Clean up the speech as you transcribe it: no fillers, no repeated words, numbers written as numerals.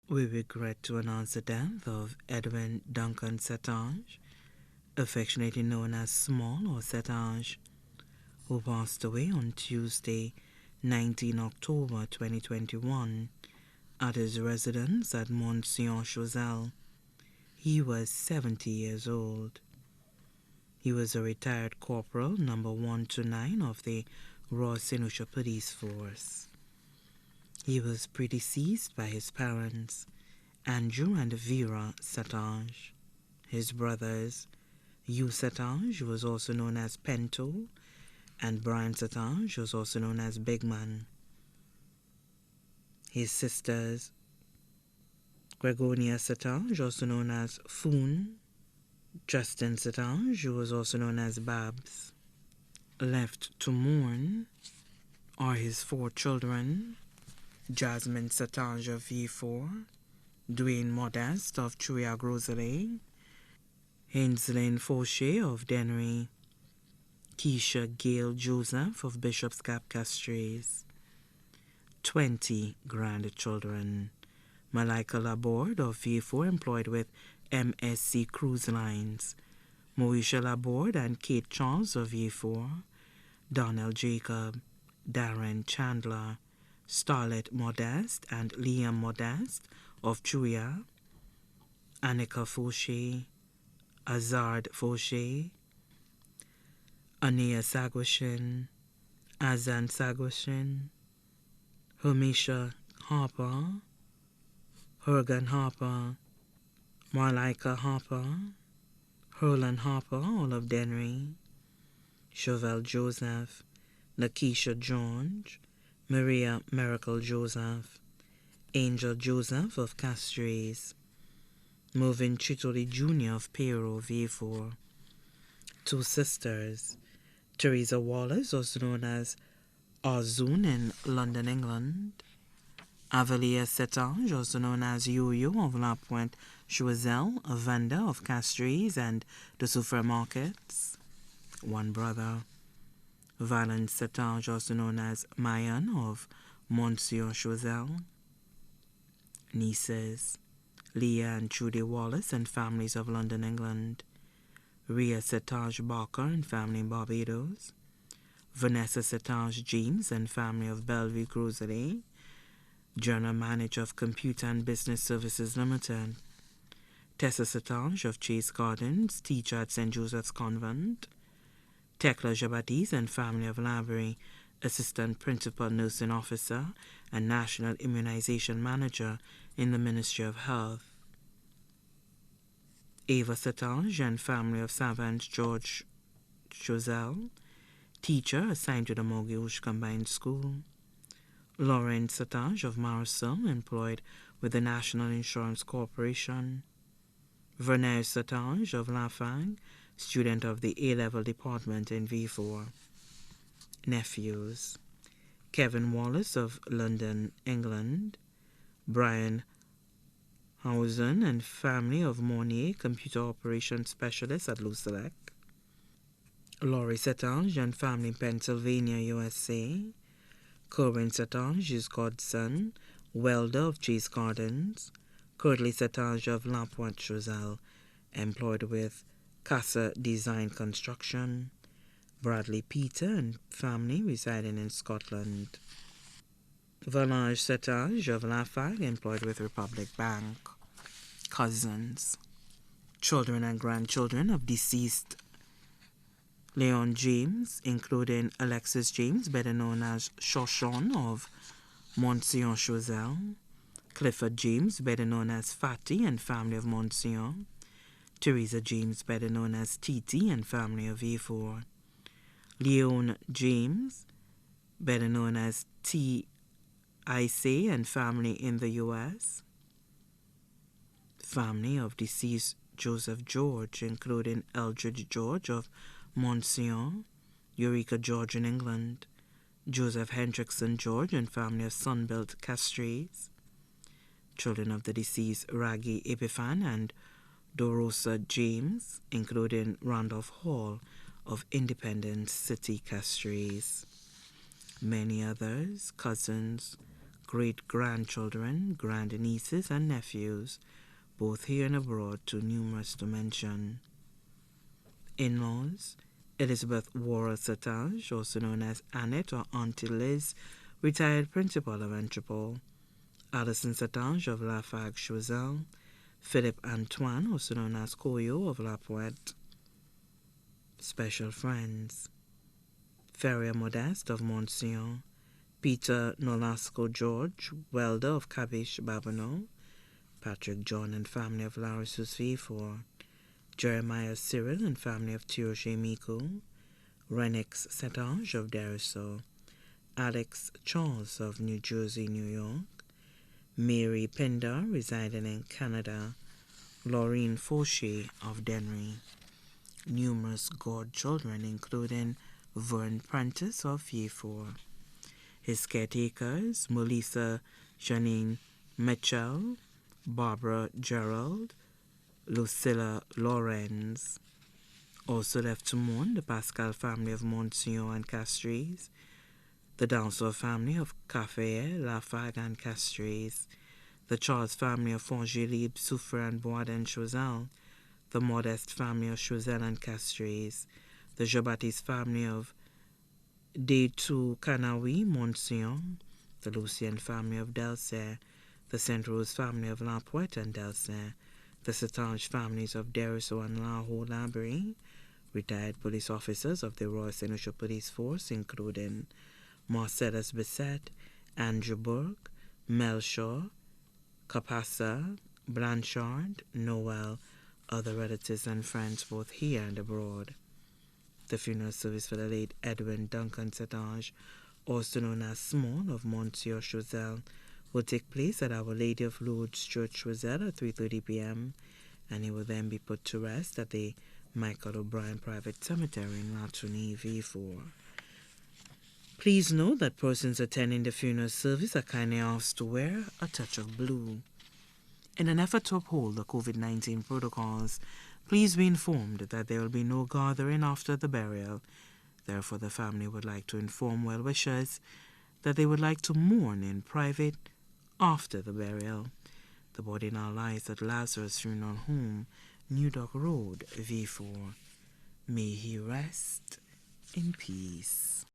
We regret to announce the death of Edwin Duncan St Ange, affectionately known as Small or St Ange, who passed away on Tuesday, 19 October 2021, at his residence at Monsieur Choiseul. He was 70 years old. He was a retired corporal, number 129 of the Royal St. Lucia Police Force. He was predeceased by his parents, Andrew and Vera St Ange. His brothers, Hugh St Ange, who was also known as Pento, and Brian St Ange, who was also known as Big Man. His sisters, Gregonia St Ange, also known as Foon, Justin St Ange, who was also known as Babs. Left to mourn are his 4 children, Jasmine St Ange of V4, Dwayne Modeste of Triag Rosalie, Hainslin Fauché of Dennery, Keisha Gail Joseph of Bishop's Gap Castries, 20 grandchildren, Malika Laborde of V4 employed with MSC Cruise Lines, Moesha Laborde and Kate Charles of V4, Donnell Jacob, Darren Chandler, Starlet Modeste and Liam Modeste of Chuya, Annika Fauché, Azard Fauché, Anea Sagwashin, Azan Sagwashin, Hermisha Harper, Hergan Harper, Marlaika Harper, Herlan Harper, all of Dennery, Chauvel Joseph, Nakisha George, Maria Miracle Joseph, Angel Joseph of Castries, Mervyn Chitoli Jr. of Peru V4, 2 sisters, Teresa Wallace, also known as Arzoon in London, England, Avelia St Ange, also known as Yo-Yo of La Pointe Choiseul, a vendor of Castries and the supermarkets, 1 brother, Valence St Ange, also known as Mayan of Monsieur Choiseul, nieces, Leah and Trudy Wallace and families of London, England, Rhea St Ange Barker and family in Barbados, Vanessa St Ange James and family of Bellevue Cruisery, General Manager of Computer and Business Services Limited, Tessa St Ange of Chase Gardens, teacher at St Joseph's Convent, Tekla Jabadis and family of Library, Assistant Principal Nursing Officer and National Immunization Manager in the Ministry of Health, Ava St Ange and family of Savant George Choiseul, teacher assigned to the Moguish Combined School, Lauren St Ange of Marisol, employed with the National Insurance Corporation, Vernier St Ange of Lafang, student of the A-level department in V4. Nephews, Kevin Wallace of London, England, Brian Hausen and family of Mornier, computer operations specialist at Lucelec, Laurie St Ange and family in Pennsylvania, USA, Corinne St Ange, his godson, welder of Chase Gardens, Curtly St Ange of La Pointe Choiseul, employed with Casa Design Construction, Bradley Peter and family residing in Scotland, Valange St Ange of Lafag, employed with Republic Bank. Cousins, children and grandchildren of deceased Leon James, including Alexis James, better known as Shoshon of Monsieur Choiseul, Clifford James, better known as Fatty and family of Monsieur, Teresa James, better known as Titi and family of A4, Leon James, better known as T.I.C. and family in the U.S., family of deceased Joseph George, including Eldridge George of Monsieur, Eureka George in England, Joseph Hendrickson George and family of Sunbelt Castries, children of the deceased Raggy Epiphan and Dorosa James, including Randolph Hall of Independence City Castries. Many others, cousins, great-grandchildren, grandnieces, and nephews, both here and abroad, too numerous to mention. In-laws: Elizabeth Warren St Ange, also known as Annette or Auntie Liz, retired principal of Entrepot. Alison St Ange of Lafargue-Choiseul. Philip Antoine, also known as Koyo of La Pointe. Special friends: Ferrier Modeste of Monsignor. Peter Nolasco George, welder of Cabiche Babonneau. Patrick John and family of Larissus Vifor. Jeremiah Cyril and family of Tiroche Mico. Renix St Ange of Derisseau. Alex Charles of New Jersey, New York. Mary Pender, residing in Canada. Laureen Fauché of Dennery. Numerous godchildren, including Vern Prentice of Vifor. His caretakers: Melissa Janine Mitchell, Barbara Gerald, Lucilla Lorenz. Also left to mourn: the Pascal family of Monsignor and Castries, the Danseau family of Café, Lafargue and Castries, the Charles family of Fongilib, Soufre and Boisden-Choiseul, the Modeste family of Choiseul and Castries, the Jean-Baptiste family of Detou Canawi, Monsignor, the Lucien family of Delcer, the Saint Rose family of La Pointe and Delcer, the St Ange families of Derisseau and La Haut-Labrie, retired police officers of the Royal St Lucia Police Force, including Marcellus Bissett, Andrew Burke, Melchior, Capassa, Blanchard, Noel, other relatives and friends both here and abroad. The funeral service for the late Edwin Duncan St Ange, also known as Small of Monsieur Choiseul, will take place at Our Lady of Lourdes Church, Choiseul at 3:30 p.m. and he will then be put to rest at the Michael O'Brien Private Cemetery in Latouny, V4. Please note that persons attending the funeral service are kindly asked to wear a touch of blue. In an effort to uphold the COVID-19 protocols, please be informed that there will be no gathering after the burial. Therefore, the family would like to inform well-wishers that they would like to mourn in private after the burial. The body now lies at Lazarus Funeral Home, New Dock Road, V4. May he rest in peace.